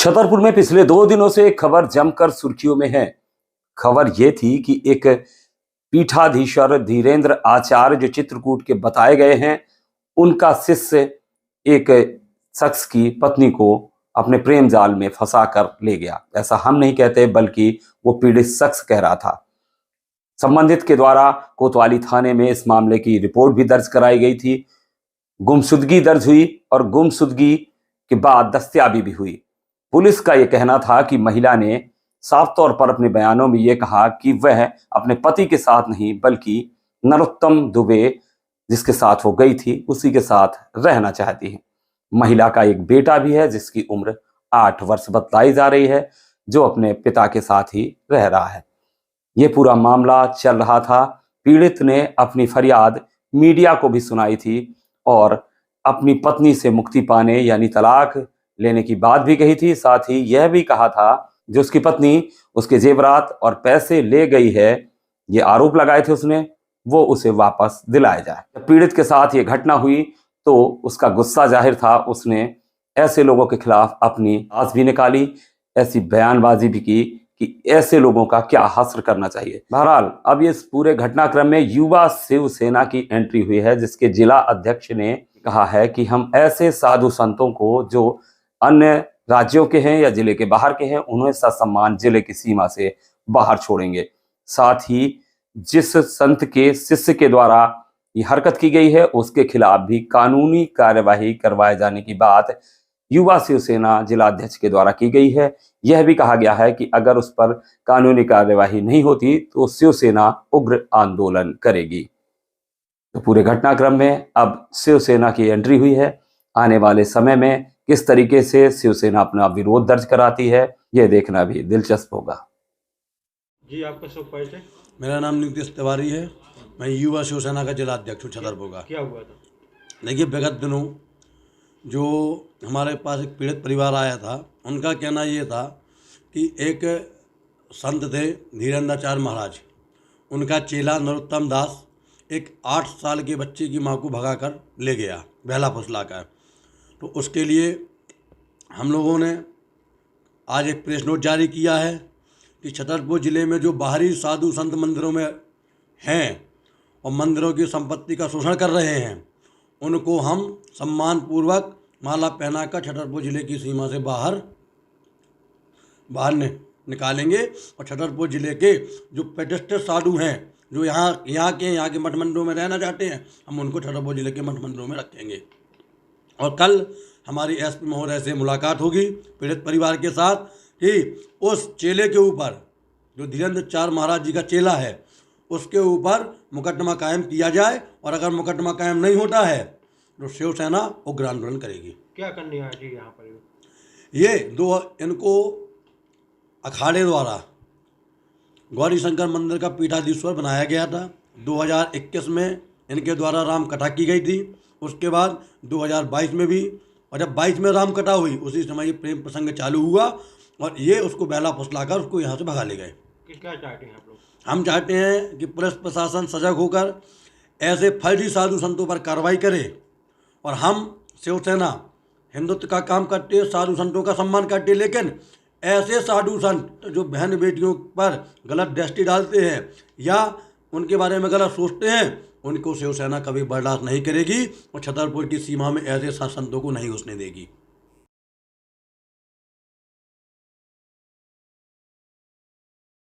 छतरपुर में पिछले 2 दिनों से एक खबर जमकर सुर्खियों में है। खबर यह थी कि एक पीठाधीश्वर धीरेन्द्र आचार्य जो चित्रकूट के बताए गए हैं, उनका शिष्य एक शख्स की पत्नी को अपने प्रेम जाल में फंसा कर ले गया। ऐसा हम नहीं कहते, बल्कि वो पीड़ित शख्स कह रहा था। संबंधित के द्वारा कोतवाली थाने में इस मामले की रिपोर्ट भी दर्ज कराई गई थी। गुमशुदगी दर्ज हुई और गुमशुदगी के बाद दस्तयाबी भी हुई। पुलिस का यह कहना था कि महिला ने साफ तौर पर अपने बयानों में यह कहा कि वह अपने पति के साथ नहीं, बल्कि नरोत्तम दुबे जिसके साथ वो गई थी, उसी के साथ रहना चाहती है। महिला का एक बेटा भी है जिसकी उम्र 8 वर्ष बतलाई जा रही है, जो अपने पिता के साथ ही रह रहा है। ये पूरा मामला चल रहा था। पीड़ित ने अपनी फरियाद मीडिया को भी सुनाई थी और अपनी पत्नी से मुक्ति पाने यानी तलाक लेने की बात भी कही थी। साथ ही यह भी कहा था जो उसकी पत्नी उसके जेवरात और पैसे ले गई है, ये आरोप लगाए थे उसने, वो उसे वापस दिलाया जाए। जब पीड़ित के साथ ये घटना हुई तो उसका गुस्सा जाहिर था। उसने ऐसे लोगों के खिलाफ अपनी आवाज भी निकाली, ऐसी बयानबाजी भी की कि ऐसे लोगों का क्या हश्र करना चाहिए। बहरहाल अब इस पूरे घटनाक्रम में युवा शिवसेना की एंट्री हुई है, जिसके जिला अध्यक्ष ने कहा है कि हम ऐसे साधु संतों को जो अन्य राज्यों के हैं या जिले के बाहर के हैं, उन्हें ससम्मान जिले की सीमा से बाहर छोड़ेंगे। साथ ही जिस संत के शिष्य के द्वारा ये हरकत की गई है, उसके खिलाफ भी कानूनी कार्यवाही करवाए जाने की बात युवा शिवसेना जिलाध्यक्ष के द्वारा की गई है। यह भी कहा गया है कि अगर उस पर कानूनी कार्यवाही नहीं होती तो शिवसेना उग्र आंदोलन करेगी। तो पूरे घटनाक्रम में अब शिवसेना की एंट्री हुई है। आने वाले समय में किस तरीके से शिवसेना अपना विरोध दर्ज कराती है, यह देखना भी दिलचस्प होगा। जी, आपका शुभ परिचय। मेरा नाम नीतीश तिवारी है। मैं युवा शिवसेना का जिला अध्यक्ष हूँ छतरपुर का। क्या हुआ था? देखिए, विगत दिनों जो हमारे पास एक पीड़ित परिवार आया था, उनका कहना ये था कि एक संत थे धीरेन्द्र आचार्य महाराज, उनका चेला नरोत्तम दास एक 8 साल के बच्चे की मां को भगाकर ले गया, बहला फुसला कर। तो उसके लिए हम लोगों ने आज एक प्रेस नोट जारी किया है कि छतरपुर ज़िले में जो बाहरी साधु संत मंदिरों में हैं और मंदिरों की संपत्ति का शोषण कर रहे हैं, उनको हम सम्मानपूर्वक माला पहनाकर छतरपुर ज़िले की सीमा से बाहर निकालेंगे। और छतरपुर ज़िले के जो प्रतिष्ठित साधु हैं, जो यहाँ के मठ मंदिरों में रहना चाहते हैं, हम उनको छतरपुर ज़िले के मठ मंदिरों में रखेंगे। और कल हमारी एसपी महोदय से मुलाकात होगी पीड़ित परिवार के साथ कि उस चेले के ऊपर, जो धीरेन्द्र आचार्य महाराज जी का चेला है, उसके ऊपर मुकदमा कायम किया जाए। और अगर मुकदमा कायम नहीं होता है तो शिवसेना उग्र आंदोलन करेगी। क्या करने आए थे यहाँ पर? ये इनको अखाड़े द्वारा गौरी शंकर मंदिर का पीठाधीश्वर बनाया गया था। 2021 में इनके द्वारा राम कथा की गई थी। उसके बाद 2022 में भी, और जब 22 में राम कथा हुई, उसी समय ये प्रेम प्रसंग चालू हुआ और ये उसको बहला फुसलाकर उसको यहाँ से भगा ले गए। क्या चाहते हैं आप लोग? हम चाहते हैं कि पुलिस प्रशासन सजग होकर ऐसे फर्जी साधु संतों पर कार्रवाई करे। और हम शिवसेना हिंदुत्व का काम करते हैं, साधु संतों का सम्मान करते हैं, लेकिन ऐसे साधु संत जो बहन बेटियों पर गलत दृष्टि डालते हैं या उनके बारे में गलत सोचते हैं, उनको शिवसेना कभी बर्दाश्त नहीं करेगी और छतरपुर की सीमा में ऐसे संतों को नहीं घुसने देगी।